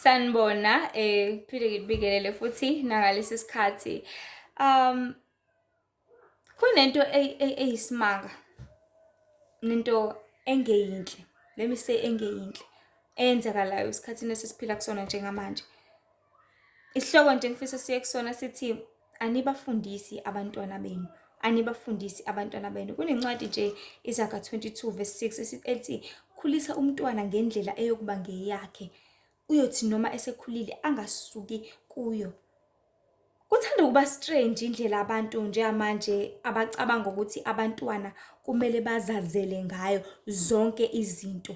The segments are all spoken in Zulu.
Sanibona, phinde ngibingelele futhi nakalesi sikhathi. Um, Kunento eyisimanga, nento engeyinhle, let me say engeyinhle, eyenzakalayo esikhathini esisiphila kusona njengamanje. Isihloko nje engifisa siye kusona sithi, anibafundisi abantwana benu, anibafundisi abantwana benu. Kunencwadi nje, Izaga 22 verse 6 ethi, khulisa umntwana ngendlela eyokuba ngeyakhe, uyothi noma esekhulile angasuki kuyo. Kuthanda ukuba strange indlela abantu njengamanje abacabanga ukuthi abantwana kumele bazazele ngayo zonke izinto,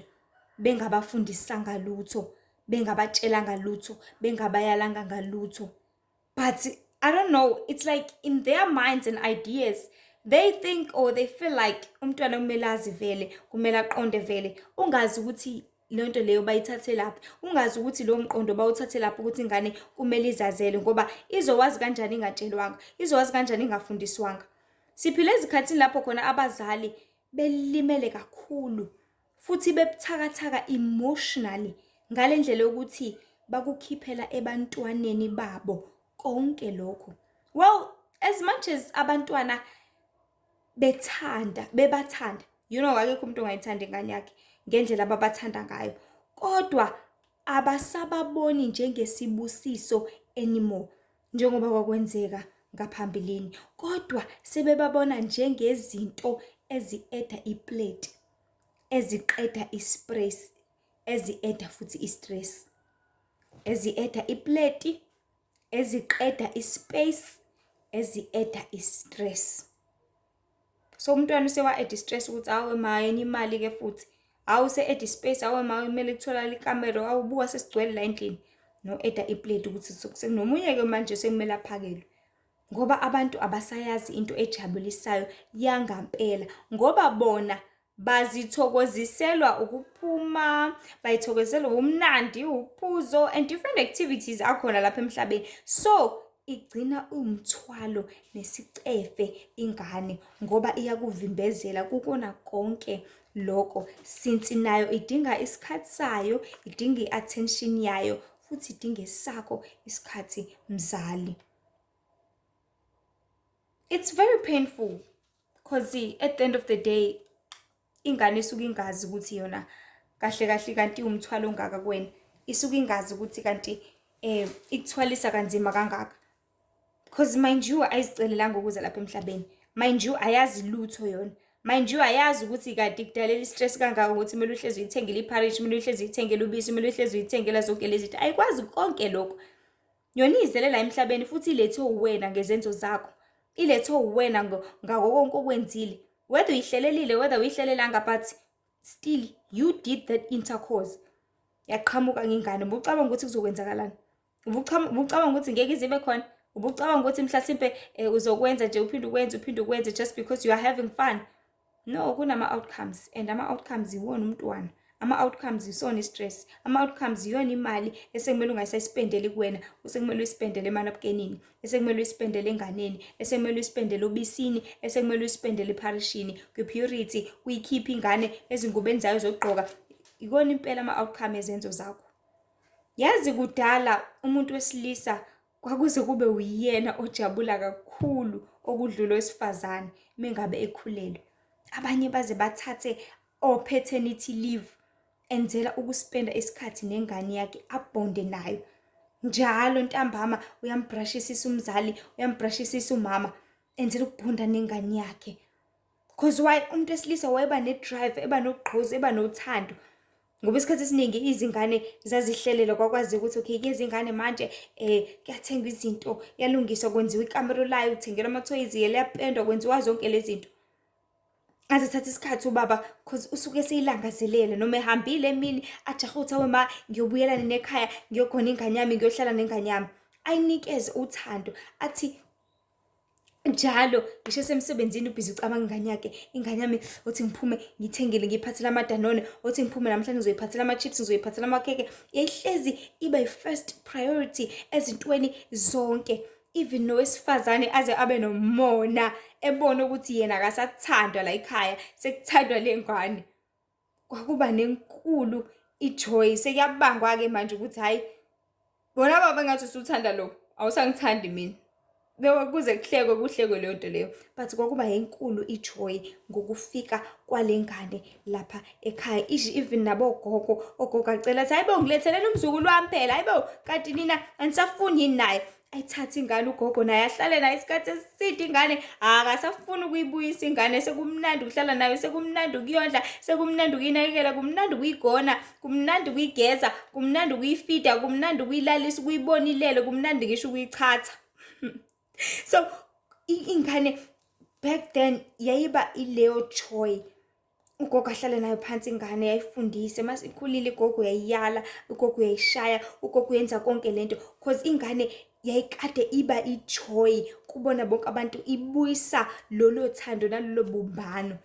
bengabafundisanga lutho, bengabatshelanga lutho, bengabayalanga ngalutho. But I don't know, it's like in their minds and ideas, they think or they feel like umntwana kumele azi vele, kumele aqonde vele, ungazi ukuthi leyo nto leyo bayithathe laphi, ungazi ukuthi lowo mqondo bawuthathe laphi ukuthi ingane kumele izazele ngoba izowazi kanjani ingatshelwanga, izowazi kanjani ingafundiswanga. Siphile ezikhathini lapho khona abazali belimele kakhulu futhi bebuthakathaka emotionally ngale ndlela yokuthi bakukhiphela ebantwaneni babo konke lokho. Well, as much as abantwana bebathanda, you know, akekho umuntu ongayithanda ingane yakhe ngendlela ababathanda ngayo, kodwa abasababoni njengesibusiso anymore njengoba kwakwenzeka ngaphambilini, kodwa sebebabona njengezinto ezi-eda iplate, eziqeda ispress, ezi-eda futhi istress, ezi-eda iplate, eziqeda ispace, ezi-eda istress. So umntwana usewa-eda istress ukuthi awe mayena imali-ke futhi, awu se-eda ispace, awe ma kumele kutholakale ikamero, awubuka sesigcwele la endlini. No-eda iplate ukuthi sekunomunye-ke manje sekumele aphakelwe. Ngoba abantu abasayazi into ejabulisayo yangampela, ngoba bona bazithokoziselwa ukuphuma, bayithokozelwa umnandi, uphuzo and different activities akhona lapha emhlabeni. So igcina umthwalo nesicefe ingane ngoba iyakuvimbezela kukona konke lokho, since nayo idinga isikhathi sayo, idinga i-attention yayo futhi idinga sakho isikhathi mzali. It's very painful because at the end of the day ingane isuke ingazi ukuthi yona kahle kahle kanti umthwalo ongaka kuwena, isuke ingazi ukuthi kanti ikuthwalisa kanzima kangaka. Because mind you ayizicelelanga ukuza lapha emhlabeni, mind you ayazi lutho yona, mind you ayazi ukuthi kanti kudalela istress kangaka ukuthi kumele uhlezi uyithengele iparish, kumele uhlezi uyithengele ubisi, kumele uhlezi uyithengela zonke lezi zinto, ayikwazi konke lokho. Yona izele la emhlabeni futhi ilethe uwena ngezenzo zakho, ilethe uwena ngako konke okwenzile, whether uyihlelelile, whether uyihlelelanga, but still you did that intercourse. Yaqhamuka ngingane, ubucabanga ukuthi kuzokwenzakalani? Ubucabanga ukuthi ngeke izibe khona? Ubucabanga ukuthi mhlasimpe uzokwenza nje uphinde ukwenze just because you are having fun? No, kunama-outcomes and ama-outcomes iwona umntwana. Ama-outcomes isona i-stress, ama-outcomes iyona imali esekumele ungasayispendeli kuwena, usekumele uyispendele emanapkenini, esekumele uyispendele enganeni, esekumele uyispendele obisini, esekumele uyispendele eparishini, kwi-purity, uyikhiphe ingane ezingubeni zayo zokugqoka. Ikona impela ama-outcome ezenzo zakho. Yazi kudala umuntu wesilisa kwakuze kube uyena ojabula kakhulu okudlula owesifazane mengabe ekhulelwe. Abanye baze bathathe paternity leave enzela ukuspenda isikhathi nengane yakhe, abonde nayo. Njalo ntambama uyambrushisisa umzali, uyambrushisisa umama, enzela ukubonda nengane yakhe. Because why? Umuntu wesilisa wayeba ne-drive, eba nogqozi, eba nothando. Ngoba isikhathi esiningi izingane zazihlelela, kwakwazi ukuthi okay kezi ingane manje kuyathengwa izinto, yalungiswa, kwenziwa ikamero layo, uthengelwa ama-toys, yapendwa, kwenziwa zonke lezi zinto. Azithatha isikhathi ubaba because usuke seyilangazelela noma ehambile emini ajahe ukuthi awe ma ngiyobuyelana nekhaya, ngiyokhona ingane yami, ngiyohlala nengane yami. Ayinikeze uthando, athi njalo ngisho esemsebenzini ubhizi ucabanga ingane yakhe, ingane yami othi ngiphume ngithengele ngiyiphathele amadanone, othi ngiphume namhlanje ngizoyiphathela ama-chips, ngizoyiphathela amakheke. Yayihlezi iba yi-first priority ezintweni zonke. Even nowesifazane aze abe nomona ebona ukuthi yena akasathandwa la ekhaya, sekuthandwa le ngane, kwakuba nenkulu ijoy. Sekuyabangwa-ke manje ukuthi hhayi Bona baba ngathi usuthanda lo, awusangithandi mina. Kuze kuhlekwe leyo nto leyo. But kwakuba enkulu ijoy ngokufika kwale ngane lapha ekhaya. Even nabogogo, ogogo acela athi hayibo ngilethelele umzukulu wami phela, hayibo kanti nina anisafuni yini naye. Ayithathe ingane ugogo naye ahlale naye isikhathi eside ingane akasafuni ukuyibuyisa ingane. Sekumnandi ukuhlala nayo, sekumnandi ukuyondla, sekumnandi ukuyinakekela, kumnandi ukuyigona, kumnandi ukuyigeza, kumnandi ukuyifida, kumnandi ukuyilalisa, ukuyibona ilele, kumnandi ngisho ukuyichatha. So ingane back then yayiba ileyo joy. Ugogo ahlale nayo phansi ingane yayifundise, mase ikhulile igogo yayiyala, ugogo uyayishaya, ugogo uyenza konke lento because ingane yayikade iba ijoy kubona bonke abantu, ibuyisa lolo thando nalolo bumbano.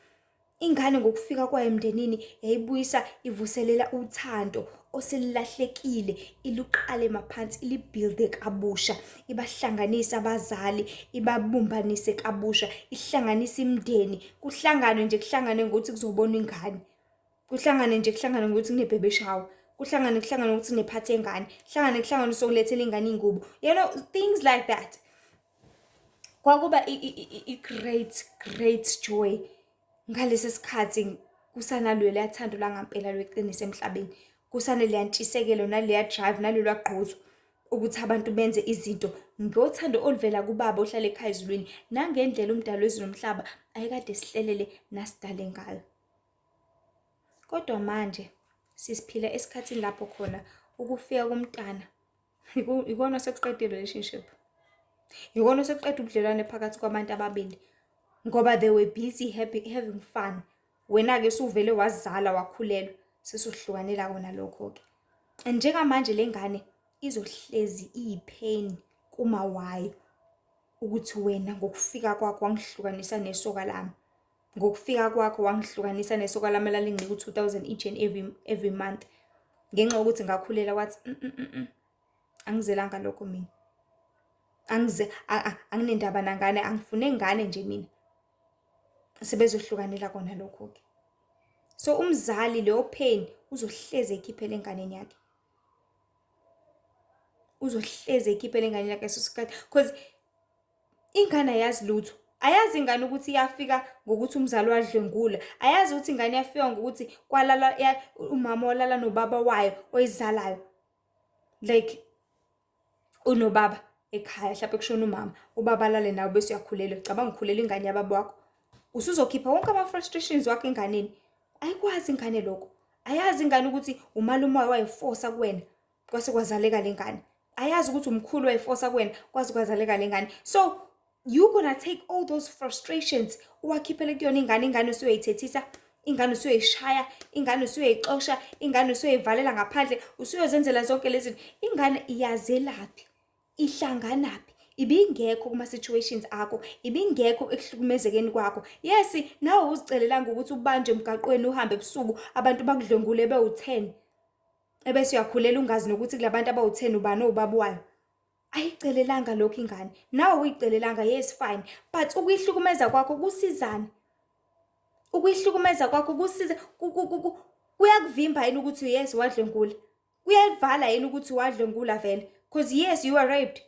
Ingane ngokufika kwayo emndenini yayibuyisa, ivuselela uthando oselilahlekile, iluqale maphansi, ilibuilde kabusha, ibahlanganisa abazali, ibabumbanise kabusha, ihlanganisa imindeni. Kuhlangane nje kuhlangane ngokuthi kuzobonwa ingane. Kuhlangane nje kuhlangane ngokuthi kune-baby shower. Kuhlangane ngokuthi kunephathi yengane. Kuhlangane sokulethela ingane ingubo. You know, things like that. Kwakuba great joy. Ngalesi sikhathi kusanalo leya thando langampela lweqiniso emhlabeni. Kusanele yantshisekelo naleya drive nalolwa gqozo ukuthi abantu benze izinto ngothando oluvela kubaba ohlala ekhaya ezulwini, nangendlela umdali wezulu nomhlaba ayekade sihlelele nasidale ngayo. Kodwa manje sisiphila esikhathini lapho khona ukufika komntana ikona sekuqedile relationship. Ikona sekuqedile ubudlelwane phakathi kwabantu ababili. Ngoba they were busy having fun. Wena-ke usuvele wazala wakhulelwa, sesuhlukanela kona lokho-ke. And njengamanje le ngane izohlezi iyipain kuma wayo ukuthi wena ngokufika kwakho wangihlukanisa nesoka lami. Ngokufika kwakho wangihlukanisa nesoka lami elalinginika u-2,000 each and every month. Ngenxa yokuthi ngakhulela wathi angizelanga lokho mina. Anginendaba nangane, angifune ngane nje mina. Sebezohlukanela kona lokho-ke. So umzali leyo pain uzohleze ekhiphele enganeni yakhe. Uzohleze ekhiphele enganeni yakhe sesikhathi because ingane ayazi lutho. Ayazi ingane ukuthi iyafika ngokuthi umzali wadlwengula. Ayazi ukuthi ingane iyafika ngokuthi kwalala umama walala nobaba wayo oyizalayo. Like unobaba ekhaya mhlawumbe kushona umama, ubaba lale nawe bese uyakhulelwa. Cabanga ukhulela ingane yababa wakho. Usuzokhipha wonke ama-frustrations wakho enganeni. Ayikwazi ingane lokho. Ayazi ingane ukuthi umalume wayiforsa kuwena kwase kwazaleka lengane. Ayazi ukuthi umkhulu wayiforsa kuwena kwaze kwazaleka lengane. So you gonna take all those frustrations uwakhiphele kuyona ingane usuyayithethisa, ingane usuyayishaya, ingane usuyayixosha, ingane usuyayivalela ngaphandle, usuyozenzela zonke lezi zinto. Ingane iyazelaphi, ihlanganaphi, ibingekho kuma situations akho, ibingekho ekuhlukumezekeni kwakho. Yes, nawe uzicelelanga ukuthi ubanje emgaqweni uhambe ebusuku abantu bakudlwengule bewu10. Ebese uyakhulela ungazi nokuthi kulabantu abawu10 ubani obaba wayo. Ayicelelanga lokho ingane. Nawe uyicelelanga, yes fine, but ukuyihlukumeza kwakho kusizana. Ukuyihlukumeza kwakho kusiza kuyakuvimba yini ukuthi yes wadlwengula. Kuyayivala yini ukuthi wadlwengula vele because yes you were raped.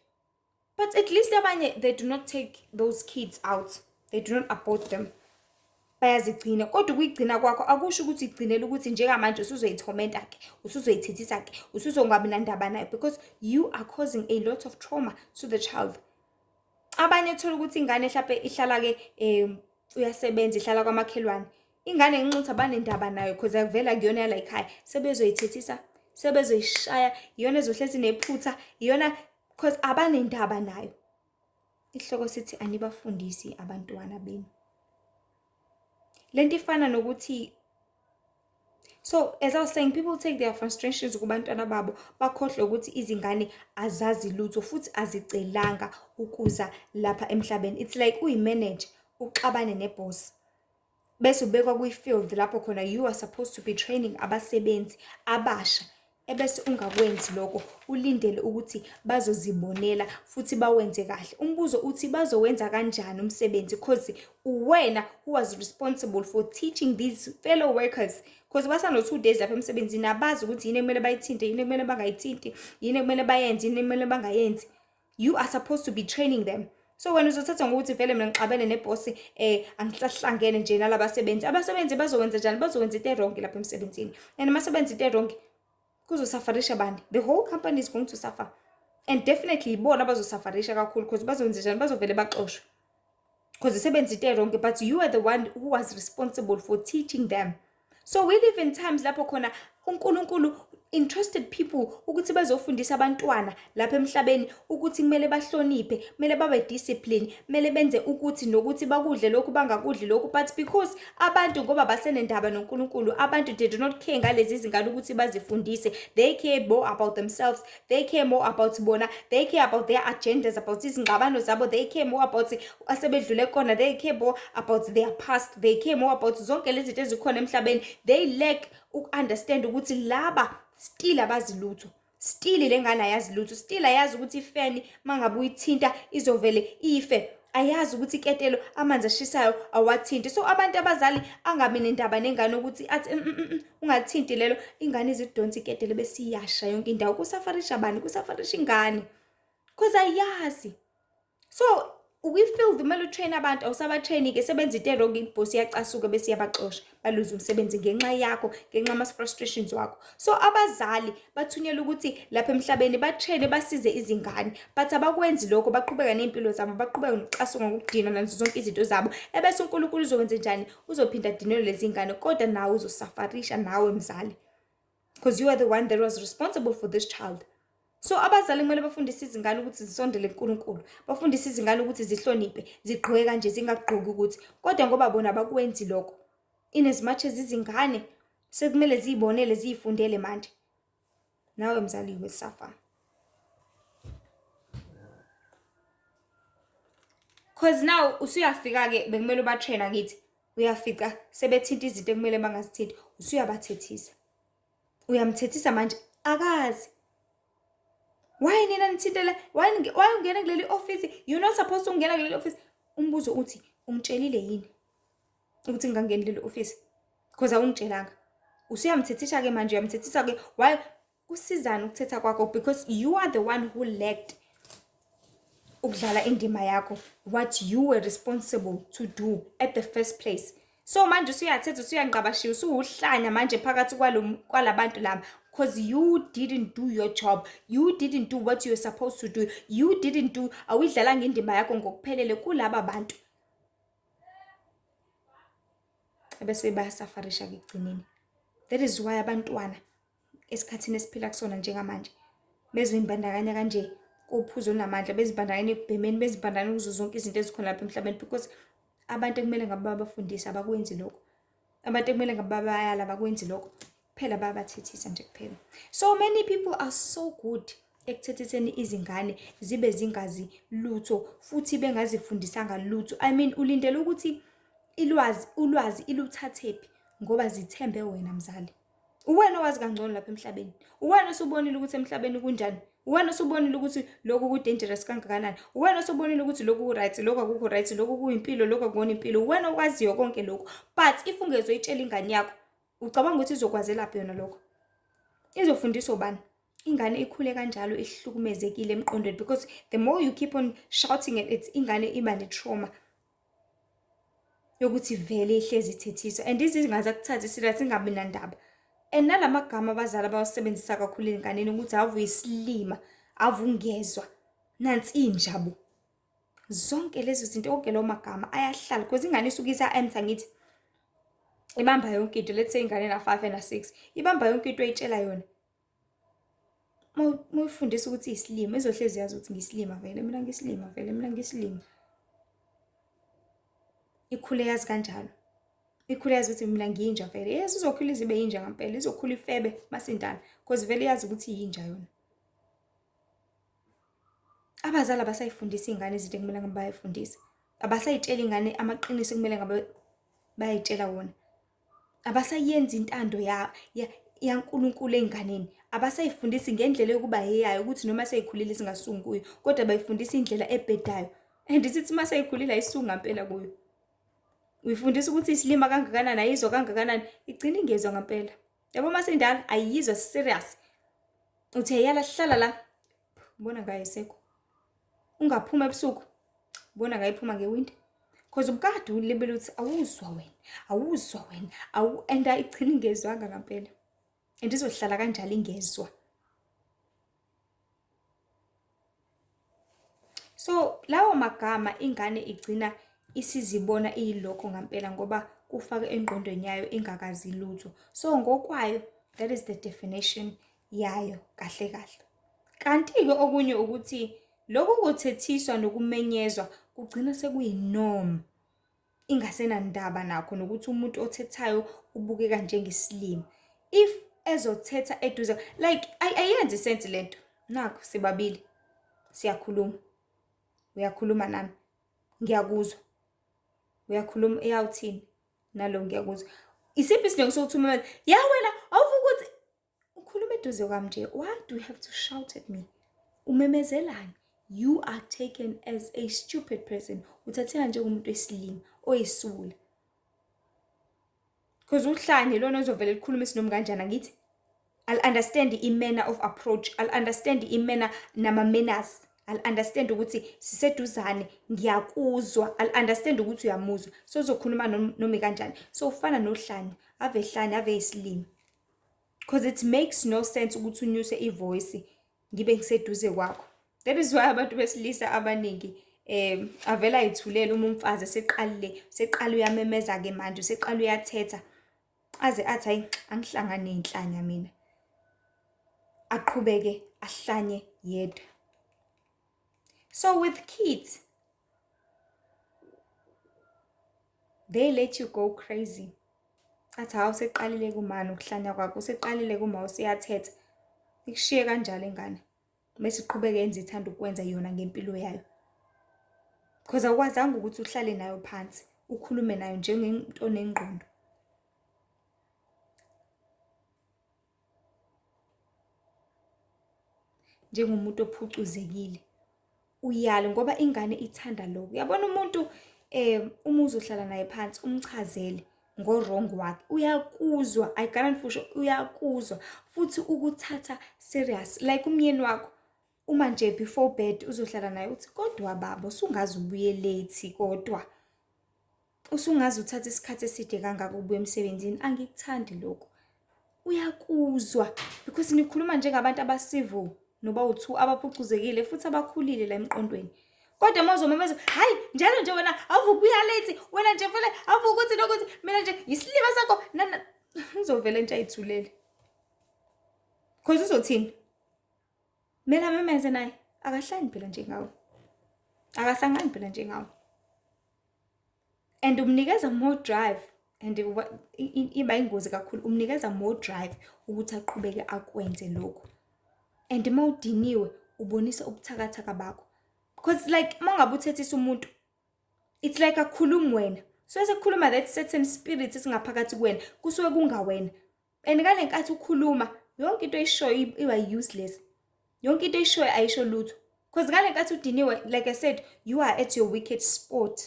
But at least abanye they do not take those kids out. They do not abort them. Bayazigcina. Kodwa ukuyigcina kwakho akusho ukuthi igcinele ukuthi njengamanje usuzoyithomenta ke, usuzoyithethisa ke, usuzongabi nandaba nayo because you are causing a lot of trauma to the child. Abanye thola ukuthi ingane mhlawumbe ihlala ke uyasebenza ihlala kwamakhelwane. Ingane nginxuthi abanendaba nayo because akuvela kuyona la ekhaya. Sebezoyithethisa, sebezoyishaya, iyona ezohlezi nephutha, iyona because abanendaba nayo. Ihloko sithi anibafundisi abantwana benu. Lento ifana nokuthi, so as I was saying, people take their frustrations kubantwana babo bakhohlwe ukuthi izingane azazi lutho futhi azicelanga ukuza lapha emhlabeni. It's like uyi-manager uxabane neboss. Bese ubekwa kwi-field lapho khona you are supposed to be training abasebenzi abasha ebese ungakwenzi lokho, ulindele ukuthi bazozibonela futhi bawenze kahle. Umbuzo uthi bazowenza kanjani umsebenzi, because uwena who was responsible for teaching these fellow workers, because basano 2 days lapha emsebenzini abazi ukuthi yini ekumele bayithinte, yini ekumele bangayithinti, yini ekumele bayenze, yini ekumele bangayenzi. You are supposed to be training them. So wena uzothatha ngokuthi vele mina ngixabene nebhosi angisahlangene nje nalabasebenzi. Abasebenzi bazowenza njani? Bazowenza into wrong lapha emsebenzini. And masebenza into wrong kuzosafarisha bani? The whole company is going to suffer. And definitely bona bazosafarisha kakhulu because bazowenza njani? Bazovele baxoshwe. Because isebenza into wrong, but you are the one who was responsible for teaching them. So we live in times lapho khona uNkulunkulu interested people ukuthi bazofundisa abantwana lapha emhlabeni ukuthi kumele bahloniphe, kumele babe discipline, kumele benze ukuthi nokuthi bakudle lokhu bangakudli lokhu, but because abantu ngoba basenendaba noNkulunkulu, abantu they do not care ngalezi zingane ukuthi bazifundise. They care more about themselves, they care more about bona, they care about their agendas, about izingqabano zabo, they care more about asebedlule kona, they care more about their past, they care more about zonke lezi zinto ezikhona emhlabeni. They lack ukunderstand ukuthi laba still abazi lutho, still lengane ayazi lutho, still ayazi ukuthi ifeni mangabe uyithinta izovele ife, ayazi ukuthi iketelo amanzi ashisayo awathinti. So abantu abazali angabe nendaba nengane ukuthi athi ungathinti lelo, ingane izidonsa iketelo bese iyasha yonke indawo. Kusafarisha bani? Kusafarisha ingane because ayazi. So we feel the mele train abantu awusabatrain ke sebenza into wrong, ibhosi yacasuka bese yabaxosha, baluza umsebenzi ngenxa yakho, ngenxa ama frustrations wakho. So abazali bathunyelwa ukuthi lapha emhlabeni batrain basize izingane, but abakwenzi lokho, baqhubeka nempilo zabo, baqhubeka nokuxasuka ngokudina nazo zonke izinto zabo. Ebese uNkulunkulu uzokwenza njani? Uzophinda dinelo lezi ingane, kodwa nawe uzosafarisha nawe mzali, because you are the one that was responsible for this child. So abazali kumele bafundise izingane ukuthi zisondele kuNkulunkulu, bafundise izingane ukuthi zihloniphe, zigqoke kanje, zingagqoki ukuthi, kodwa ngoba bona bakwenzi lokho, in as much as izingane sekumele zibonele zifundele manje, nawe mzali wesafa. Because now usuyafika ke bekumele ubatraina kithi, uyafika sebethinta izinto ekumele bangazithinti, usuyabathethisa, uyamthethisa manje akazi. Why nina nithintela? Why ungena kuleli office? You're not supposed to ungena kuleli office. Umbuzo uthi umtshelile yini ukuthi ngingangena kuleli office? Because awungitshelanga. Usuyamthethisha ke manje, uyamthethisa ke. Why kusizana ukuthetha kwakho? Because you are the one who lacked ukudlala indima yakho, what you were responsible to do at the first place. So manje usuyathetha, usuyangqabashiya, usuhlanya manje phakathi kwalabantu laba, because you didn't do your job, you didn't do what you were supposed to do, you didn't do, awuyidlalanga indima yakho ngokuphelele kulaba bantu. Ebese bayasafarisha ke egcineni. That is why abantwana esikhathini esiphila kusona njengamanje bezimbandakanya kanje kuphuzo namandla, bezibandakanya ekubhemeni, bezibandakanya kuzo zonke izinto ezikhona lapha emhlabeni, because abantu ekumele ngabe babafundisa abakwenzi lokho, abantu ekumele ngabe bayala abakwenzi lokho, phela bayabathethisa nje kuphela. So many people are so good ekuthethiseni izingane zibe zingazi lutho futhi bengazifundisanga lutho. I mean ulindele ukuthi ulwazi iluthathephi ngoba zithembe wena mzali. Uwena owazi kangcono lapha emhlabeni, uwena osubonile ukuthi emhlabeni kunjani, uwena osubonile ukuthi lokhu ku dangerous kangakanani, uwena osubonile ukuthi lokhu ku right, lokhu akukho right, lokhu kuyimpilo, lokhu akuyona impilo, uwena okwaziyo konke lokho. But if ungezoyitshela ingane yakho, ucabanga ukuthi izokwazela yona lokho? Izofundiswa bani? Ingane ikhule kanjalo ihlukumezekile emqondweni, because the more you keep on shouting at it, ingane iba ne-trauma yokuthi vele ihlezi ithethiswa, and izingaza kuthatha serious, ingabi nandaba. And nalamagama abazali abawasebenzisa kakhulu enganeni ukuthi avu isilima, avu ungezwa, nansi injabu, zonke lezo zinto, onke lo magama ayahlala, because ingane isuka isa-enter ngithi ibamba yonke into. Let's say ingane na 5 na 6, ibamba yonke into oyitshela yona. Muyifundisa ukuthi isilima, izohlezi yazi ukuthi ngisilima vele, mina ngisilima vele, mina ngisilima. Ikhule yazi kanjalo, ikhule yazi ukuthi mina ngiyinja vele. Yes, izokhula izibe yinja ngempela, izokhula ifebe masindana, because vele yazi ukuthi iyinja yona. Abazali abasayifundisa ingane izinto ekumele ngabe bayifundisa, abasayitshela ingane amaqiniso ekumele ngabe bayitshela wona, abasayenza intando yaNkulunkulu enganeni, abasayifundisi ngendlela yokuba eyayo ukuthi noma seyikhulile singasungi kuyo, kodwa bayifundisa indlela ebhedayo. And sithi uma seyikhulile ayisungi ngempela kuyo. Uyifundisa ukuthi isilima kangakanani, ayizwa kangakanani, igcina ingezwa ngempela. Yabo uma sendala ayizwa serious. Uthi eyala hlala la, ubona ngayisekho. Ungaphuma ebusuku, ubona ngayiphuma ngewindi. Because ubukade ulibele uthi awuzwa wena, and igcina ingezwanga ngempela. And izohlala kanjalo ingezwa. So lawo magama ingane igcina isizibona iyilokho ngempela ngoba kufake engqondweni yayo ingakazi lutho. So ngokwayo, that is the definition yayo kahle kahle. Kanti-ke okunye ukuthi lokhu kuthethiswa nokumenyezwa kugcina sekuyinorm. Ingasenandaba nakho nokuthi umuntu othethayo ubukeka njengesilimo. If ezothetha eduze, like ayenzi sense lento. Nakho sibabili siyakhuluma. Uyakhuluma nami, ngiyakuzwa. Uyakhuluma eyawuthini, nalo ngiyakuzwa. Isiphi isidingo sokuthi umuntu, ya wena awuvuka ukuthi ukhuluma eduze kwami nje. Why do you have to shout at me? Umemezelani? You are taken as a stupid person. Uthatheka njengomuntu wesilimo oyisula. Because uhlanye lona ozovela likhuluma isinom kanjani ngithi? I'll understand the manner of approach. I'll understand the manner nama manners. I'll understand ukuthi siseduzane, ngiyakuzwa. I'll understand ukuthi uyamuzwa. So uzokhuluma noma kanjani. So ufana nohlanye, ave hlanye, ave isilimo. Because it makes no sense ukuthi unyuse ivoice ngibe ngiseduze kwakho. That is why abantu besilisa abaningi avela ayithulele uma umfazi seqala uyamemeza ke manje, seqala uyathetha. Aze athi hayi angihlangane nenhlanya mina. Aqhubeke ahlanye yedwa. So with kids, they let you go crazy. Athi hawu seqalile kumani ukuhlanya kwakho, seqalile kuma usiyathetha. Ikushiye kanjalo ingane. Bese iqhubeke yenza ithanda ukwenza yona ngempilo yayo. Because akwazanga ukuthi uhlale nayo phansi, ukhulume nayo njengento onengqondo. Njengomuntu ophucuzekile. Uyala ngoba ingane ithanda lokho. Uyabona umuntu uma uzohlala naye phansi umchazele ngorong wakhe, uyakuzwa. I guarantee for sure uyakuzwa futhi ukuthatha serious. Like umyeni wakho uma nje before bed uzohlala naye uthi kodwa baba usungazi ubuye late kodwa usungazi uthatha isikhathi eside kangaka ubuye emsebenzini, angikuthandi lokho. Uyakuzwa because nikhuluma njengabantu abasivu noba u2 abaphucuzekile futhi abakhulile la emqondweni. Kodwa mawuzomemeza, hayi njalo nje wena avubuya late, wena nje vele avuka ukuthi nokuthi mina nje isilima sakho uzovela nje ayithulele. Because uzothini? Mina memeze naye akahlani phela njengawe. Akasangani phela njengawe. And umnikeza more drive, and iba ingozi kakhulu, umnikeza more drive ukuthi aqhubeke akwenze lokho. And mawudiniwe ubonisa ubuthakathaka bakho. Because like mangabe uthethisa umuntu, it's like akhuluma wena. So esekhuluma that certain spirit esingaphakathi kuwena kusuke kungawena. And ngale nkathi ukhuluma yonke into eyishoyo iba useless. Yonke into eyishoyo ayisho lutho. Because ngale nkathi udiniwe, like I said, you are at your wicked spot.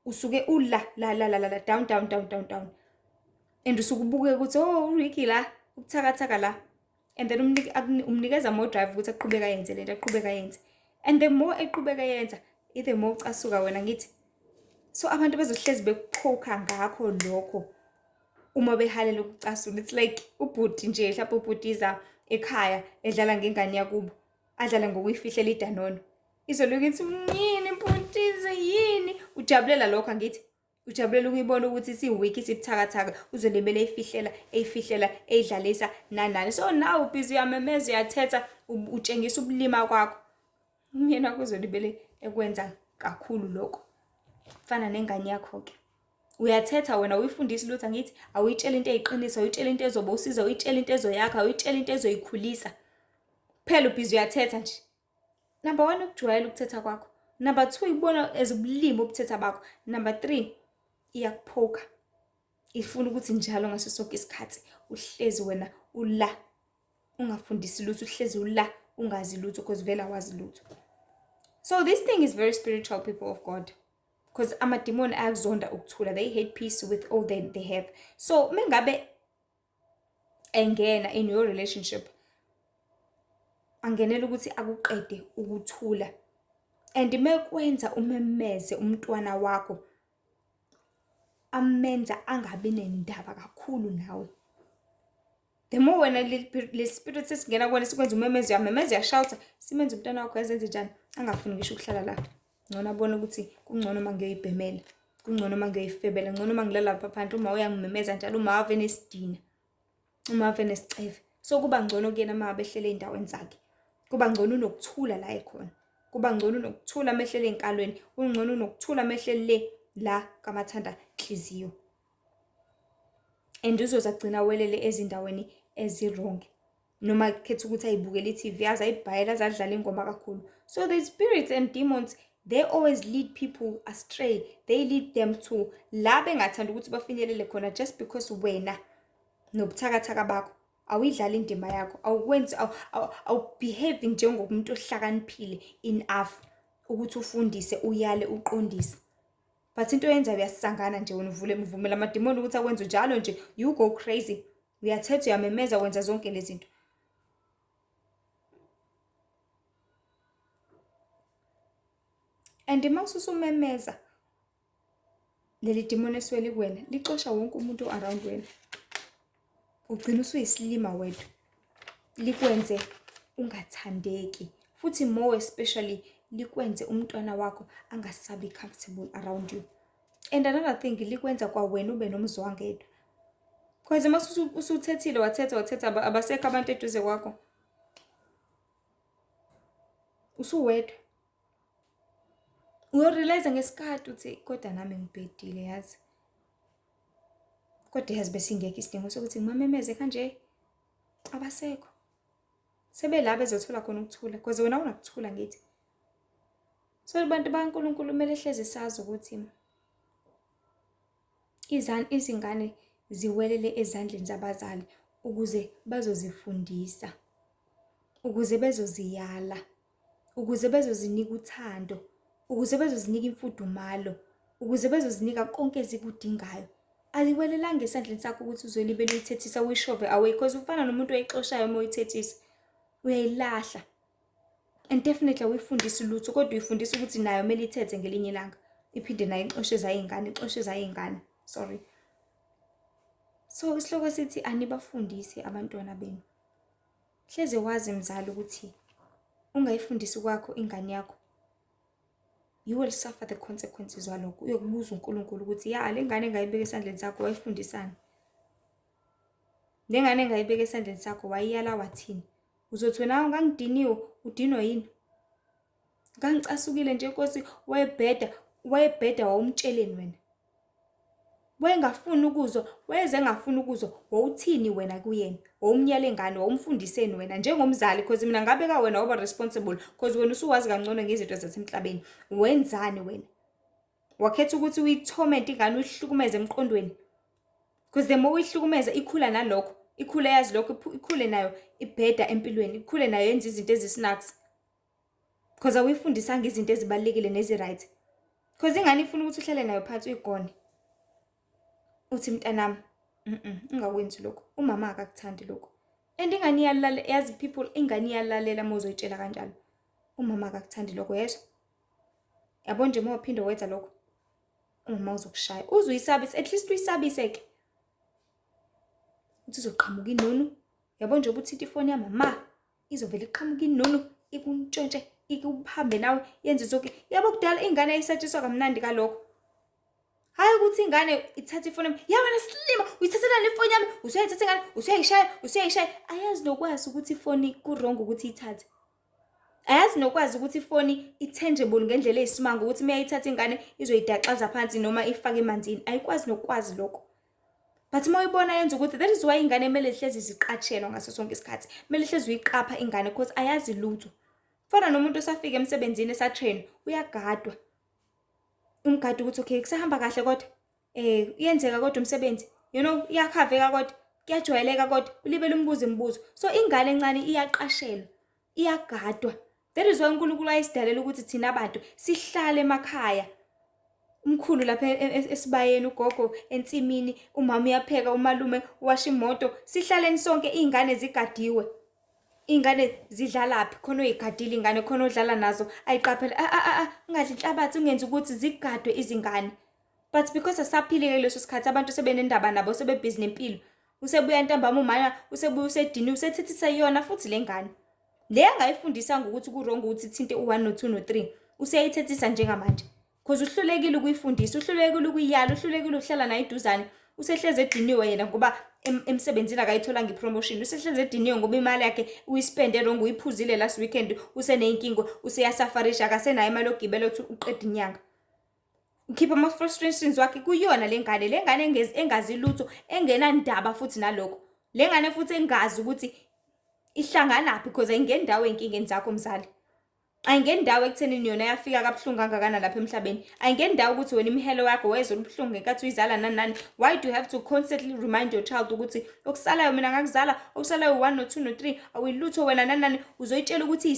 Usuke ula la down. And usuke ubuke ukuthi oh Ricky la ubuthakathaka la. And then umnikeza more drive ukuthi aqhubeka yenze lento, aqhubeka yenze. And the more eqhubeka yenza, the more ucasuka wena ngithi. So abantu bezohlezi bekuphoka ngakho lokho. Uma behalela ukucasula, it's like ubhuti nje mhlawumbe ubhutiza ekhaya edlala ngengane yakubo, adlala ngokuyifihlela idanono. Izoluke ithi yini mbhutize yini? Ujabulela lokho ngithi. Ujabulela ukuyibona ukuthi isiweak isibuthakathaka uzolebele eyifihlela eyidlalisa nanani. So now busy uyamemeza uyathetha utshengisa ubulima kwakho. Umyeni wakho uzolibele ekwenza kakhulu lokho. Fana nengane yakho ke. Uyathetha wena uyifundisa lutho ngithi awuyitshela into eyiqiniso, awuyitshela into ezoba usiza, awuyitshela into ezoyakha, awuyitshela into ezoyikhulisa. Phela ubhizi uyathetha nje. Number 1 ukujwayela ukuthetha kwakho. Number 2 ibona as ubulimi obuthetha bakho. Number 3 iyakuphoka. Ifuna ukuthi njalo ngaso sonke isikhathi uhlezi wena ula ungafundisi lutho, uhlezi ula ungazi lutho because vele awazi lutho. So this thing is very spiritual, people of God, because amadimoni ayakuzonda ukuthula. They hate peace with all they have. So mengabe engena in your relationship, angenela ukuthi akuqede ukuthula, and mekwenza umemeze umntwana wakho, amenza angabi nendaba kakhulu nawe. The more wena le spirit sesingena kuwena sikwenza umemeze, uyamemeza, uyashouta, simenze umntwana wakho yazenze njani, angafuni ngisho ukuhlala la. Ngcono abone ukuthi kungcono mangiyoyibhemela, kungcono mangiyoyifebela, ngcono mangilala lapha phansi uma uyangimemeza njalo, uma ave nesidina, uma ave nesiceve. So kuba ngcono kuyena uma abehlele ey'ndaweni zakhe, kuba ngcono unokuthula la ekhona, kuba ngcono unokuthula mehlele ey'nkalweni, kungcono unokuthula mehlele la kamathanda nhliziyo. And uzoza gcina welele ezindaweni ezi-wrong, noma khetha ukuthi ayibukele i-TV, aze ayibhayela, aze adlale ingoma kakhulu. So the spirits and demons, they always lead people astray. They lead them to la bengathanda ukuthi bafinyelele khona, just because wena nobuthakathaka bakho awuyidlala indima yakho, awukwenzi, awubehave njengomuntu ohlakaniphile enough ukuthi ufundise, uyale, uqondise. But into yenza uyasangana nje wena, uvumela amadimoni ukuthi akwenze njalo nje, you go crazy, uyathetha, uyamemeza, wenza zonke lezi zinto. And uma ususumemeza, leli dimoni eswele kuwena licosha wonke umuntu around wena, ugcina usuyisilima wedwa, likwenze ungathandeki, futhi more especially likwenze umntwana wakho angasabi comfortable around you. And another thing, likwenza kwa wena ube nomzwangedwa, because uma usuthethile wathetha abasekho abantu eduze kwakho, usuwedwa, uyorealize ngesikhathi uthi kodwa nami ngibhedile yazi, kodwa yazi bese ingekho isidingo sokuthi ngimamemeze kanje, abasekho sebela bezothola khona ukuthula, because wena unakuthula ngithi. So abantu baNkulunkulu kumele hleze sazi ukuthi izingane ziwelele ezandleni zabazali ukuze bazozifundisa, ukuze bezoziyala, ukuze bezozinika uthando, ukuze bezozinika imfudumalo, ukuze bezozinika konke ezikudingayo. Aliwelelanga esandleni sakho ukuthi uzolibele uyithethisa, uyishove away, because ufana nomuntu oyixoshayo uma uyithethisa, uyayilahla. And definitely awuyifundisi lutho, kodwa uyifundisa ukuthi nayo kumele ithethe ngelinye ilanga, iphinde nayo ixosheza iy'ngane, sorry. So isihloko sithi anibafundisi abantwana benu. Hleze wazi mzali ukuthi ungayifundisi kwakho ingane yakho, you will suffer the consequences walokho. Uyokubuza uNkulunkulu ukuthi ya le ngane engayibeka esandleni sakho wayifundisana, le ngane engayibeka esandleni sakho wayiyala wathini? Uzothi wena ngangidiniwe, udinwa yini? Ngangicasukile nje Nkosi, wayebheda wawumtsheleni wena, wayengafuni ukuzwa, wayeze engafuni ukuzwa, wawuthini wena kuyena? Wawumnyala ngane, wawumfundiseni wena njengomzali, because mina ngabeka wena waba responsible, because wena usuwazi kangcono ngezinto zasemhlabeni. Wenzani wena? Wakhetha ukuthi uyi-torment ingane, uyihlukumeze emqondweni, because the more uyihlukumeza ikhula nalokho, ikhule yazi lokho, ikhule nayo ibheda empilweni, ikhule nayo yenza izinto ezisnacks, because awuyifundisanga izinto ezibalulekile nezi-right. Because ingane ifuna ukuthi uhlale nayo phansi uyigone, uthi mntanami ungakwenzi lokho, umama akakuthandi lokho. And ingane iyalalela, yazi people, ingane iyalalela uma uzoyitshela kanjalo, umama akakuthandi lokho, yezwa? Yabo nje uma uphinde wenza lokho, umama uzokushaya, uzuyisabise, at least uyisabise-ke, uthi uzoqhamuka inonu. Yabo nje ubuthinta ifoni yamama, izovela iqhamuka inonu, ikuntshontshe, ikuhambe nawe, yenze zonke. Yabo kudala ingane yayisatshiswa kamnandi kalokho. Hayi ukuthi ingane ithatha ifoni yami, ya wena silima, uyithathela ifoni yami, usuyayithatha ingane, usuyayishaya. Ayazi nokwazi ukuthi ifoni ku-wrong ukuthi ithathe. Ayazi nokwazi ukuthi ifoni i-tangible ngendlela eyisimanga, ukuthi uma yayithatha ingane izoyidaxaza phansi noma ifake emanzini. Ayikwazi nokwazi lokho. But uma uyibona yenza ukuthi, that is why ingane kumele hlezi ziqatshelwa ngaso sonke isikhathi. Kumele hlezi uyiqapha ingane because ayazi lutho. Fana nomuntu osafika emsebenzini esatrain, uyagadwa. Umgadi ukuthi okay kusahamba kahle kodwa iyenzeka kodwa umsebenzi, you know, iyakhaveka kodwa kuyajwayeleka kodwa ulibele umbuzo imibuzo. So ingane encane iyaqashelwa, iyagadwa. That is why uNkulunkulu ayisidalela ukuthi thina abantu sihlale emakhaya. Umkhulu lapha esibayeni, ugogo ensimini, umama uyapheka, umalume uwasha imoto, sihlaleni sonke iy'ngane zigadiwe. Iy'ngane zidlalaphi? Khona oyigadile iy'ngane, khona odlala nazo ayiqaphele, ungadli inhlabathi, ungenzi ukuthi zigadwe izingane. But because asaphile leso sikhathi abantu sebenendaba nabo, sebebhizi nempilo. Usebuya ntambama umama, usebuya usediniwe, usethethisa yona futhi le ngane. Le angayifundisanga ukuthi kurongo ukuthi ithinte u-1 no-2 no-3, useyayithethisa njengamanje. Because uhlulekile ukuyifundisa, uhlulekile ukuyiyala, uhlulekile ukuhlala nayo iduzane. Usehleze ediniwe yena ngoba emsebenzini akayitholanga ipromotion. Usehleze ediniwe ngoba imali yakhe uyispende wrong, uyiphuzile last weekend, useneyinkingo, useyasafarisha, akasenayo imali yokugibela ukuthi uqede inyanga. Ukhipha ama-frustrations wakhe kuyona le ngane engazi lutho, engenandaba futhi nalokho. Le ngane futhi engazi ukuthi ihlanganaphi because ayingendawo ey'nkingeni zakho mzali. Ayingendawo ekuthenini yona yafika kabuhlungu kangakana lapha emhlabeni. Ayingendawo ukuthi wena imihelo yakho wezwa ubuhlungu ngenkathi uyizala nani. Why do you have to constantly remind your child ukuthi okusalayo mina ngakuzala, okusalayo 1 no 2 no 3, awuyilutho wena nani. Uzoyitshela ukuthi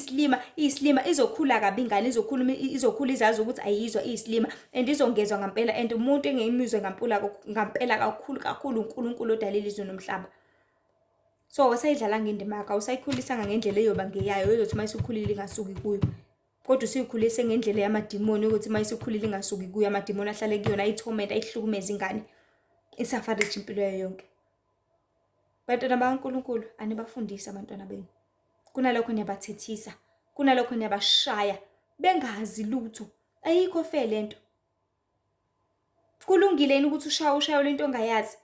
iyisilima, izokhula kabi ingane, izokhula izazi ukuthi ayizwa iyisilima and izongezwa ngampela, and umuntu engeyimizwe ngampela kakhulu uNkulunkulu odalile izwe nomhlaba. So wasayidlalanga indima yakho, awusayikhulisanga ngendlela eyoba ngeyayo ezothi uma isukhulile ingasuki kuyo. Kodwa usuyikhulise ngendlela yamadimoni ukuthi uma isukhulile ingasuki kuyo, amadimoni ahlale kuyona, ayithomenta, ayihlukumeza ingane, isafarishe impilo yayo yonke. Bantwana bakaNkulunkulu, anibafundise abantwana benu. Kunalokho niyabathethisa, kunalokho niyabashaya bengazi lutho. Ayikho fair lento. Kulungile yini ukuthi ushaye lento ongayazi?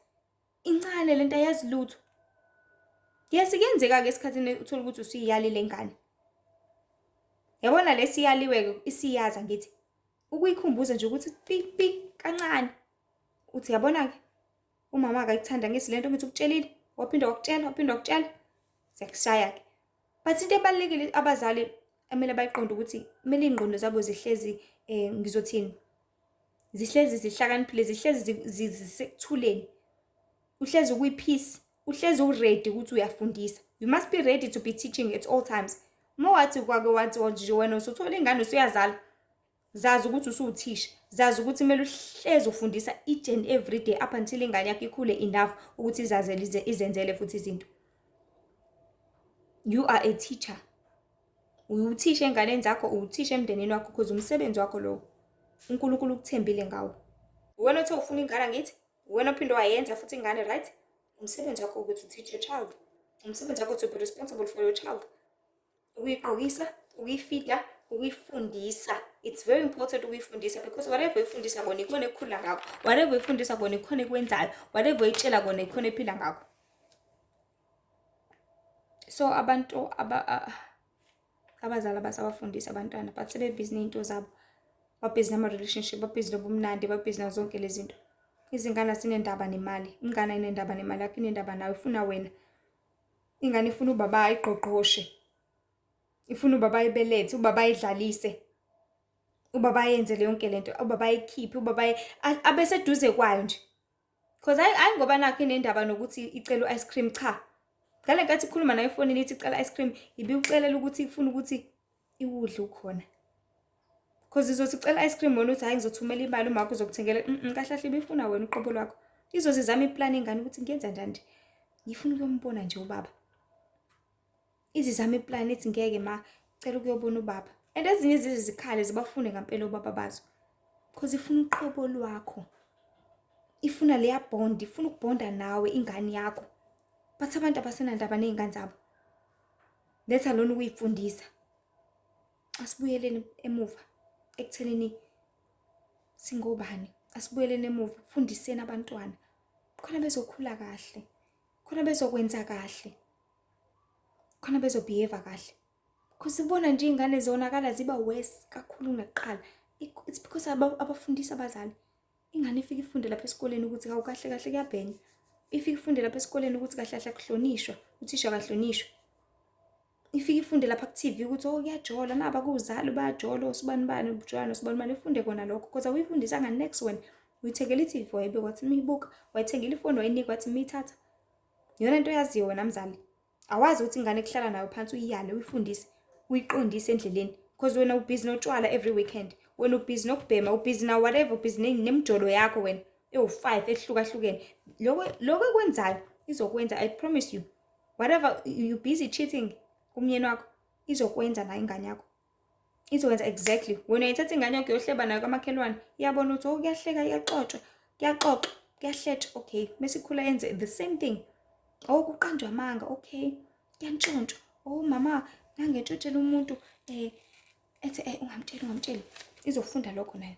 Incane lento ayazi lutho. Yes, kuyenzeka-ke esikhathini uthola ukuthi usuyiyalile ingane. Yabona lesiyaliwe isiyaza ngithi. Ukuyikhumbuza nje ukuthi pi kancane. Uthi yabona-ke umama akayithanda ngisi lento ngithi ukutshelile, waphinda wakutshela. Siyakushaya-ke. But into ebalulekile abazali amele bayiqonde ukuthi kumele iy'ngqondo zabo zihlezi ngizothini? Zihlezi zihlakaniphile, zihlezi zisekuthuleni. Uhlezi ukuyi-peace. Uhlezi u-ready ukuthi uyafundisa. You must be ready to be teaching at all times. Uma wathi nje wena usuthola ingane usuyazala, zazi ukuthi usuwuthisha, zazi ukuthi kumele uhlezi ufundisa each and every day up until ingane yakho ikhule enough ukuthi izenzele futhi izinto. You are a teacher. Uyuthisha enganeni zakho, uthisha emndenini wakho because umsebenzi wakho lo uNkulunkulu ukuthembile ngawo. Wena othe ufuna ingane ngithi, wena ophinde wayenza futhi ingane, right? Umsebenzi wakho ukuthi teach your child. Umsebenzi wakho to be responsible for your child. Ukuyigqokisa, ukuyifida, ukuyifundisa. It's very important ukuyifundisa because whatever uyifundisa kona ikhona ekhula ngakho. Whatever uyifundisa kona ikhona ekwenzayo. Whatever uyitshela kona ikhona ephila ngakho. So abantu abazali abasabafundisa abantwana but sebebhizi ney'nto zabo. Babhizi nama-relationship, babhizi nobumnandi, babhizi nazo zonke lezi zinto. Izingane azinendaba nemali. Ingane ayinendaba nemali yakho, inendaba nawe, ifuna wena. Ingane ifuna ubaba ayigqogqoshe. Ifuna ubaba ayibelethe, ubaba ayidlalise. Ubaba ayenze le yonke lento, ubaba ayikhiphe, ubaba abeseduze kwayo nje. Because hayi ngoba nakho inendaba nokuthi icela u-ice cream, cha. Ngale nkathi ikhuluma nayo efonini ithi icela ice cream, ucelela ukuthi ifuna ukuthi iwudle ukhona. Because izothi icela ice cream wona uthi hayi ngizothumela imali uma uzokuthengela, kahle kahle ibifuna wena uqobo lwakho. Izozizama iplan ingane ukuthi ngiyenza njani. Ngifuna ukuyombona nje ubaba. Izizama iplan ithi ngeke ma cela ukuyobona ubaba. And ezinye zikhale zibafunde ngempela ubaba bazo. Because ifuna uqobo lwakho. Ifuna leya bond, ifuna ukubonda nawe ingane yakho. But abantu abasenandaba nezingane zabo. Let alone ukuyifundisa. Asibuyeleni emuva ekuthenini singobani. Asibuyeleni emuva, fundiseni abantwana. Khona bezokhula kahle. Khona bezokwenza kahle. Khona bezobehave kahle. Because ubona nje ingane zonakala ziba worse kakhulu kunakuqala. It's because abafundisa abazali. Ingane ifika ifunde lapha esikoleni ukuthi kahle kahle kuyabhenya. Ifika ifunde lapha esikoleni ukuthi kahle kahle kuhlonishwa, uthisha kahlonishwa. Ifika ifunde lapha ku-TV ukuthi kuyajola naba kuzali bayajola osibani ubujwayana osibani ifunde kona lokho because awuyifundisanga next one. Uyithengela i-TV wayibeka wathi miyibuka, wayithengela ifoni wayinika wathi miyithatha. Iyona into yaziyo wena mzali. Awazi ukuthi ingane kuhlala nayo phansi uyiyale uyifundise, uyiqondise endleleni because wena ubhizi notshwala every weekend. Wena ubhizi nokubhema, ubhizi na whatever, ubhizi nemijolo yakho wena ewu5 ehlukahlukene. Lokho ekwenzayo izokwenza, I promise you. Whatever you busy cheating kumyeni wakho, izokwenza nayo ingane yakho. Izokwenza exactly. Wena uyayithatha ingane yakho uyohleba nayo kamakhelwane, iyabona ukuthi kuyahleka, iyaxoxwa, kuyaxoxa, kuyahletshwa, okay. Mesikhula yenze the same thing. Kuqanjwa amanga, okay. Kuyantshontshwa. Mama, nangentshontshelwa umuntu ethi ungamtsheli. Izofunda lokho nayo.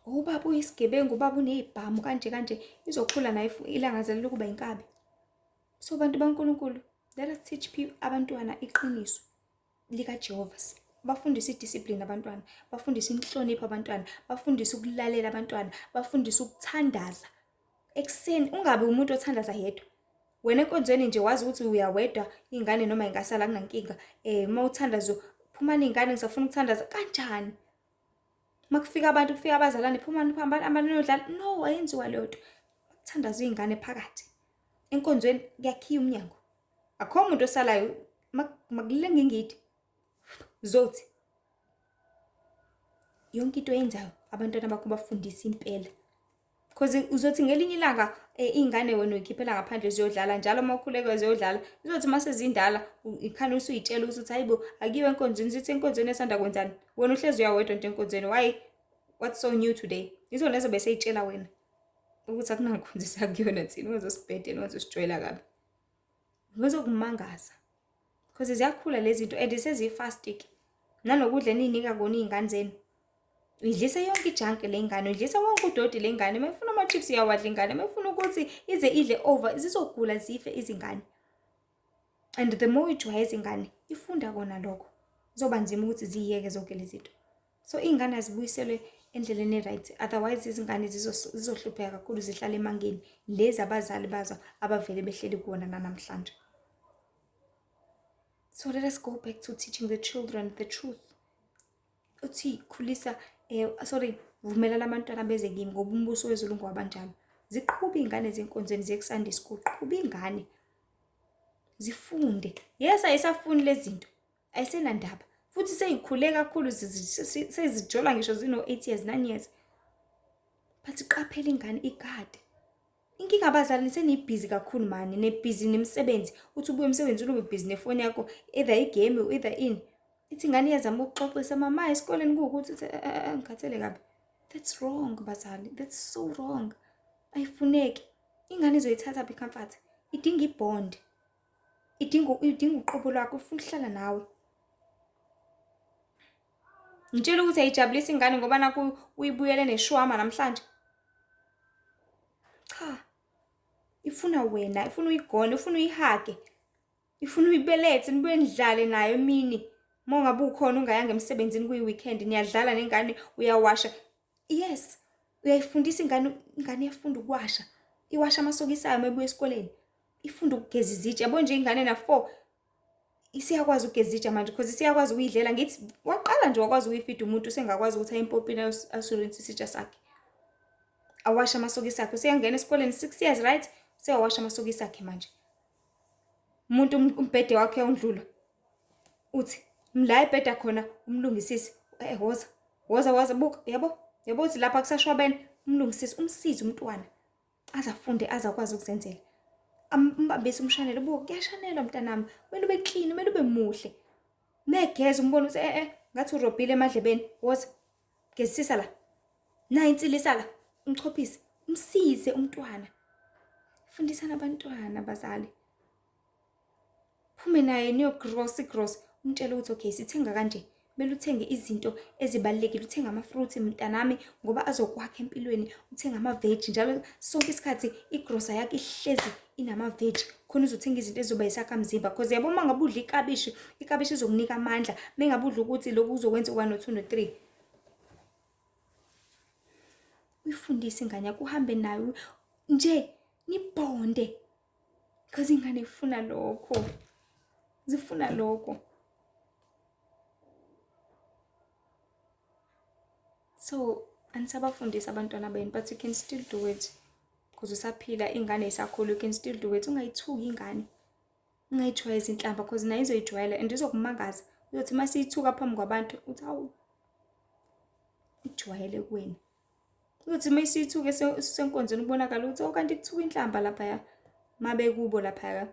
Ubaba uyisigebengu, ubaba unezibhamu kanje. Izokhula nayo ilangazelela ukuba inkabi. So bantu baNkulunkulu, let us teach abantwana iqiniso likaJehova. Bafundise idiscipline abantwana, bafundise inhlonipho abantwana, bafundise ukulalela abantwana, bafundise ukuthandaza. Ekuseni ungabe umuntu othandaza yedwa. Wena enkonzweni nje wazi ukuthi uyawedwa, ingane noma ingasala kunankinga. Uma uthandazo phumani ingane ngisafuna ukuthandaza kanjani? Makufika abantu, kufika abazalwane, phumani phambana nodlala. No, ayenziwa leyo nto. Ukuthandaza ingane phakathi. Enkonzweni kuyakhiya umnyango. Akho umuntu osalayo makulenga ingidi. Zothi yonke into yenzayo abantwana bakho bafundise impela. Because uzothi ngelinye ilanga ingane wena uyikhiphela ngaphandle ziyodlala njalo uma ukhuleka ziyodlala. Uzothi mase zindala ikhana usuyitshela ukuthi hayibo akiwe enkonzweni, sithi enkonzweni esanda kwenzani. Wena uhlezi uyawedwa nje enkonzweni. Why? What's so new today? Izona lezo bese yitshela wena ukuthi akunangikhonzisa kuyona thina, ungazosibhedela, ungazosijwayela kabi. Ngizokumangaza. Because ziyakhula lezi zinto and sezifastic. Nanokudla eninika kona izingane zenu. Uyidlisa yonke ijunk le ngane, uyidlisa wonke udodi le ngane. Mayifuna ama chips iyawadla ingane, mayifuna ukuthi ize idle over, zizogula zife izingane. And the more ujwayeza ingane, ifunda kona lokho. Kuzoba nzima ukuthi ziyeke zonke lezi zinto. So ingane azibuyiselwe endleleni right, otherwise izingane zizohlupheka kakhulu zihlala emangeni. Lezi abazali bazo abavele behleli kuona namhlanje. So let us go back to teaching the children the truth. Uthi khulisa vumela abantwana beze kimi ngoba umbuso wezulu ngwabanjalo. Ziqhube ingane zenkonzweni zekusande school. Qhube ingane. Zifunde. Yes, ayisafuni lezi zinto. Ayisenandaba. Futhi seyikhule kakhulu sezijola ngisho zino 8 years 9 years. But qaphela ingane igade. Inkinga abazali nisenibhizi kakhulu mani, nebhizi nemsebenzi. Uthi ubuye emsebenzini ube busy nefoni yakho, either igame or either in. Ithi ingane iyazama ukuxoxisa mama esikoleni kuwukuthi ngikhathele kabi. That's wrong bazali. That's so wrong. Ayifuneki. Ingane izoyithatha phi comfort? Idinga ibond. Idinga uqobo lwakho, ufuna ukuhlala nawe. Ngitshela ukuthi ayijabulisa ingane ngoba naku uyibuyele neshwama namhlanje. Cha. Ifuna wena, ifuna uyigone, ifuna uyihage. Ifuna uyibelethe nibuye nidlale nayo emini. Mongabe ukhona ungayanga emsebenzini kuyi-weekend niyadlala nengane uyawasha. Yes, uyayifundisa ingane iyafunda ukuwasha. Iwasha amasokisi ayo mayibuya esikoleni. Ifunda ukugeza izitsha. Yabo nje ingane na4 isiyakwazi ukugeza izitsha manje because isiyakwazi ukuyidlela. Ngithi waqala nje wakwazi ukuyifida umuntu usengakwazi ukuthi ayimpopini asulunise isitsha sakhe. Awasha amasokisi akhe. Useyangena esikoleni 6 years right? Seyawasha amasokisi akhe manje. Umuntu umbhede wakhe undlula. Uthi mla ebheda khona umlungisisi. Woza buka. Yabo uthi lapha kusashwabene umlungisisi umsize umntwana. Azafunde azakwazi ukuzenzela. Ambabese umshanelo buka kuyashanelwa mntanami. Kumele ube clean, kumele ube muhle. Negeza umbona ukuthi ngathi urobhile emadlebeni. Woza gezisisa la. Na insilisa la. Umchophise. Umsize umntwana. Fundisana abantwana bazali. Phume naye niyo gross. Umtshela ukuthi okay sithenga kanje. Kumele uthenge izinto ezibalekile, uthenga ama-fruit mntanami ngoba azokwakha empilweni, uthenga ama-veg njalo sonke isikhathi igrosa yakhe ihlezi inama-veg. Khona uzothenga izinto ezizoba yisakhamzimba because yabo mangabe udla ikabishi izokunika amandla. Mengabe udla ukuthi lokhu uzokwenza 1 2 3. Uyifundise ingane yakho, uhambe nayo nje nibonde. Because ingane ifuna lokho. Zifuna lokho. So, anisabafundisa abantwana benu, but you can still do it. because usaphila, ingane isakhula, you can still do it. Ungayithuki ingane, ungayijwayezi inhlamba because nayo izoyijwayela and izokumangaza. Uyothi uma siyithuka phambi kwabantu uthi hawu, ijwayele kuwena. Uyothi uma isithuke senkonzweni kubonakala ukuthi kanti kuthuka inhlamba laphaya mabe kubo laphaya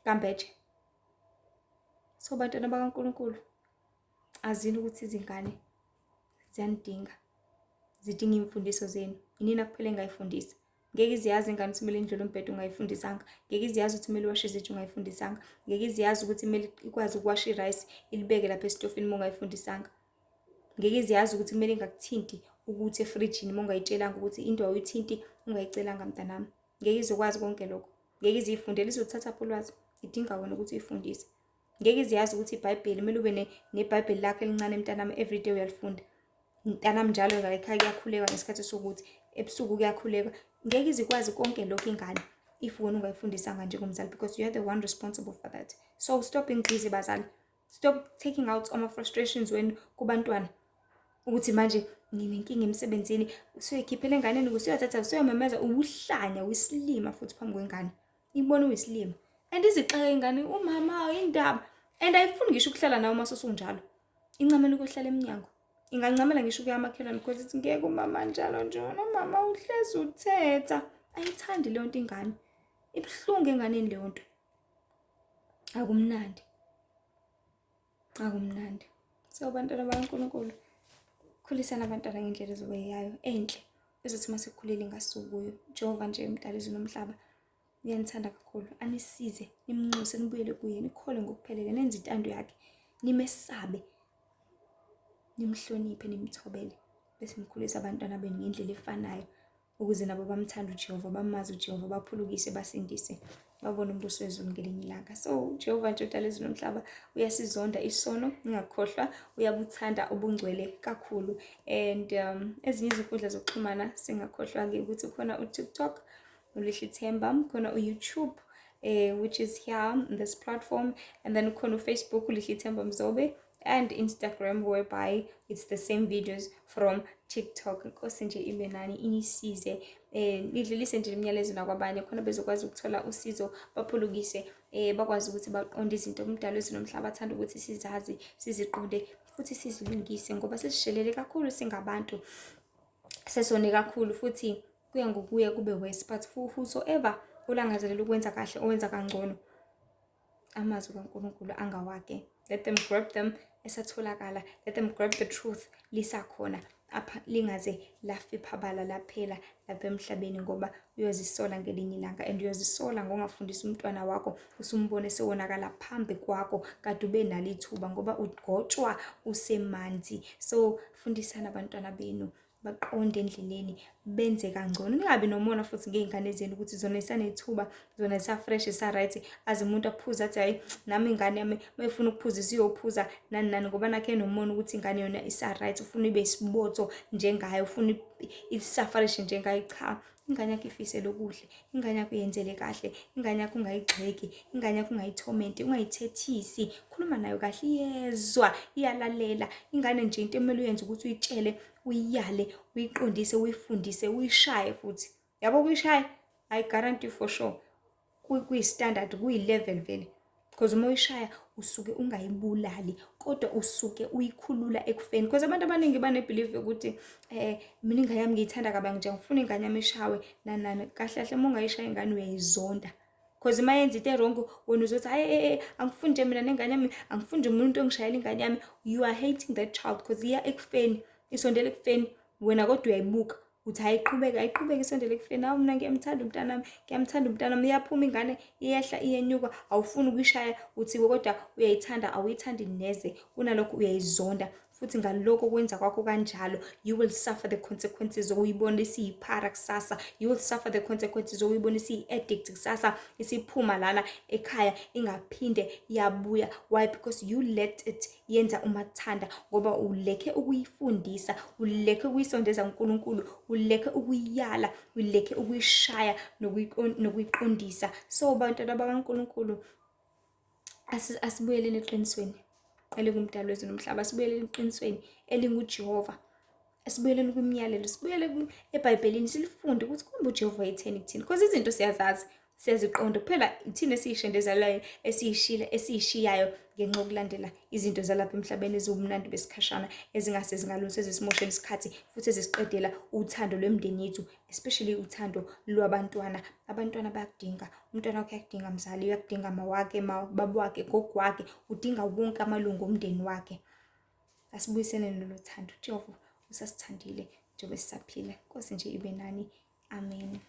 kambeje. So bantwana bakaNkulunkulu, azini ukuthi izingane ziyanidinga, zidinga imfundiso zenu. Inina kuphela engayifundisa. Ngeke iziyazi ingane ukuthi kumele indlule umbhedo ungayifundisanga. Ngeke iziyazi ukuthi kumele iwashe izitsha ungayifundisanga. Ngeke iziyazi ukuthi kumele ikwazi ukuwasha irayisi ilibeke lapha esitofini ungayifundisanga. Ngeke iziyazi ukuthi kumele ingakuthinti ukuthi efrijini ungayitshelanga ukuthi into awuyithinti ungayicelanga mntanami. Ngeke izokwazi konke lokho. Ngeke izifundele, izothatha pho ulwazi. Idinga wena ukuthi uyifundise. Ngeke iziyazi ukuthi iBhayibheli kumele ube neBhayibheli lakho elincane mntanami, everyday uyalifunda. Mntanami njalo la ekhaya kuyakhuleka ngesikhathi sokuthi ebusuku kuyakhuleka. Ngeke izikwazi konke lokho ingane if wena ungayifundisanga njengomzali, because you are the one responsible for that. So stop being busy bazali. Stop taking out all my frustrations when kubantwana. Ukuthi manje nginenkinga emsebenzini, usuyikhiphela enganeni, usuyathatha usuyomemeza, ubuhlanya wisilima futhi phambi kwengane. Ibona uyisilima. And izixaka ingane umama indaba. And ayifuni ngisho ukuhlala nawe masoso njalo. Incamela ukuhlala eminyango. Ingancamela ngisho ukuya emakhelwane because ithi ngeke umama njalo njalo, umama uhlezi uthetha. Ayithandi leyo nto ingane. Ibhlungu enganeni leyo nto. Akumnandi. Akumnandi. So bantwana bakaNkulunkulu, khulisana abantwana ngendlela ezobeyayo enhle ezothi masekukhulile ingasukuyo. Jehova nje emdala izulu nomhlaba uyanithanda kakhulu. Anisize, nimnxuse, nibuyele kuye, nikhole ngokuphelele, nenze intando yakhe, nimesabe, nimhloniphe, nimthobele, bese nikhulisa abantwana benu ngendlela efanayo ukuze nabo bamthande uJehova, bamazi uJehova, baphulukise, basindise, babone umbuso wezulu ngelinye ilanga. So Jehova nje udala izulu nomhlaba uyasizonda isono, ngingakhohlwa, uyabuthanda ubungcwele kakhulu. And ezinye izinkundla zokuxhumana singakhohlwa-ke ukuthi khona uTikTok, uLihle Ithemba, khona uYouTube, which is here on this platform, and then khona uFacebook uLihle Ithemba Mzobe, and Instagram, whereby it's the same videos from TikTok. Nkosi nje ibe nani, inisize, nidlulise nje imiyalezo nakwabanye khona bezokwazi ukuthola usizo, baphulukise, bakwazi ukuthi baqonde izinto umdalo wezulu nomhlaba athanda ukuthi sizazi, siziqonde futhi sizilungise, ngoba sesishelele kakhulu singabantu, sesone kakhulu futhi kuya ngokuya kube worse. But whosoever ulangazelela ukwenza kahle, owenza kangcono, amazwi kaNkulunkulu angawake. Let them grab them esatholakala. Let them grab the truth lisakhona apha, lingaze lafiphabala laphela lapha emhlabeni, ngoba uyozisola ngelinye ilanga. And uyozisola ngongafundisa umntwana wakho usumbone sewonakala phambi kwakho kade ube nalo ithuba, ngoba ugotshwa usemanzi. So fundisana abantwana benu baqonde endleleni, benze kangcono. Ningabi nomona futhi ngey'ngane zenu ukuthi zona zisanethuba, zona zisa-fresh, zisa-right, aze umuntu aphuze athi hayi nami ingane yami mayifuna ukuphuza isiyophuza nani nani, ngoba nakhe nomona ukuthi ingane yona isa-right, ufuna ibe isibotho njengayo, ufuna isa-fresh njengayo. Cha, ingane yakho ifisele okuhle, ingane yakho yenzele kahle, ingane yakho ungayigxeki, ingane yakho ungayithomenti, ungayithethisi, khuluma nayo kahle, iyezwa, iyalalela. Ingane nje into emele uyenze ukuthi uyitshele, uyiyale, uyiqondise, uyifundise, uyishaye futhi. Yabo ukuyishaya, I guarantee for sure kuyi-standard, kuyi-level vele, because uma uyishaya usuke ungayibulali kodwa usuke uyikhulula ekufeni. Because abantu abaningi banebelief ukuthi mina ingane yami ngiyithanda kabanga nje, ngifuna ingane yami ishawe nani nani. Kahle kahle uma ungayishaya ingane uyayizonda, because uma yenza into erongo wena uzothi hayi angifuni nje mina nengane yami, angifuni nje umuntu ongishayela ingane yami. You are hating that child because iya ekufeni, isondele ekufeni, wena kodwa uyayibuka uthi ayiqhubeka isondele ekufeni. Hawu mina ngiyamthanda umntanami, ngiyamthanda umntanami. Iyaphuma ingane iyehla iyenyuka, awufuni ukuyishaya, uthi kodwa uyayithanda, awuyithandi neze, kunalokho uyayizonda. Futhi ngalokho kwenza kwakho kanjalo, you will suffer the consequences okuyibona isiyiphara kusasa. You will suffer the consequences okuyibona isiyi-addict kusasa, isiphuma lana ekhaya ingaphinde yabuya. Why? Because you let it yenza umathanda, ngoba uleke ukuyifundisa, uleke ukuyisondeza kuNkulunkulu, uleke ukuyiyala, uleke ukuyishaya nokuyiqondisa. So bantwana bakaNkulunkulu, asibuyeleni eqinisweni elingumdali wezulu nomhlaba, asibuyeleni eqinisweni elinguJehova, Asibuyeleni kwimiyalelo, sibuyele eBhayibhelini silifunde ukuthi kumbe uJehova etheni kuthina. Because izinto siyazazi, siyaziqonda. Kuphela ithina esiyishendezelayo, esiyishiyayo ngenxa yokulandela izinto zalapha emhlabeni eziwumnandi besikhashana ezingase zingalungiswa ezisimoshela isikhathi futhi ezisiqedela uthando lwemindeni yethu, especially uthando lwabantwana. Abantwana bayakudinga, umntwana wakhe uyakudinga mzali, uyakudinga mawakhe, baba wakhe, gogo wakhe, udinga wonke amalungu omndeni wakhe. Asibuyisene lolo thando. uJehova usasithandile njengoba sisaphila. Inkosi nje ibe nani. Amen.